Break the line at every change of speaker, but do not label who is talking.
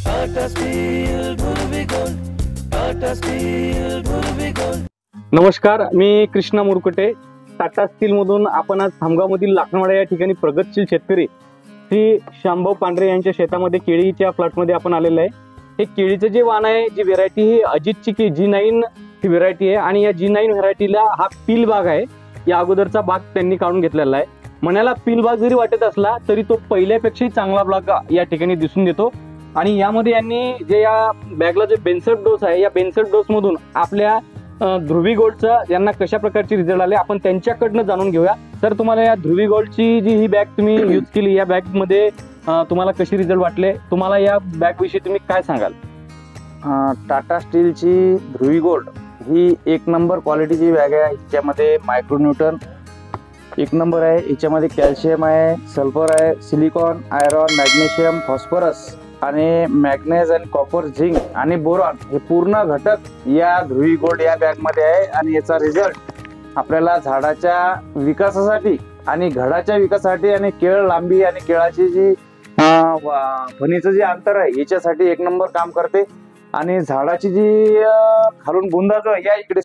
Tata steel ध्रुवी gold, Tata steel ध्रुवी gold.
नमस्कार, मी Krishna Murkute, Tata steel मधून आपण आज खामगावमधील लाखनवाडा या ठिकाणी प्रगतशील शेतकरी श्री शामभाऊ पांढरे यांच्या शेतामध्ये केळीच्या प्लॉटमध्ये आपण आलेलो आहे। हे केळीचं जे वाण आहे, जी व्हेरायटी ही अजितची की G9 ही व्हेरायटी आहे आणि या G9 व्हेरायटीला हा पील बाग आहे। या अगोदरचा बाग त्यांनी काढून घेतलेला आहे। मनाला पील बाग जरी वाटत असला तरी तो पहिल्यापेक्षाही चांगला बाग या ठिकाणी दिसून येतो। आणि यामध्ये यांनी जे या बॅगला जे बेन्सर्ड डोस आहे, या बेन्सर्ड डोस मधून आपल्या ध्रुवी गोल्डचा यांना कशा प्रकारचे रिझल्ट आले आपण त्यांच्याकडनं जाणून घेऊया। तर तुम्हाला या ध्रुवी गोल्डची जी ही बॅग तुम्ही यूज केली, या बॅग मध्ये तुम्हाला कसे रिझल्ट वाटले, तुम्हाला या बॅग विषयी तुम्ही काय सांगाल?
टाटा स्टीलची ध्रुवी गोल्ड ही एक नंबर क्वालिटीची बॅग आहे। याच्यामध्ये मायक्रोन्यूटन एक नंबर आहे, याच्यामध्ये कॅल्शियम आहे, सल्फर आहे, सिलिकॉन, आयरॉन, मॅग्नेशियम, फॉस्फरस आणि मॅग्नेज आणि कॉपर, झिंक आणि बोरॉन हे पूर्ण घटक या ध्रुवी गोल्ड या बॅग मध्ये आहे। आणि याचा रिझल्ट आपल्याला झाडाच्या विकासासाठी आणि घडाच्या विकासासाठी आणि केळ लांबी आणि केळाची जी फणीचं जे अंतर आहे याच्यासाठी एक नंबर काम करते। आणि झाडाची जी खालून बुंदा जो या इकडे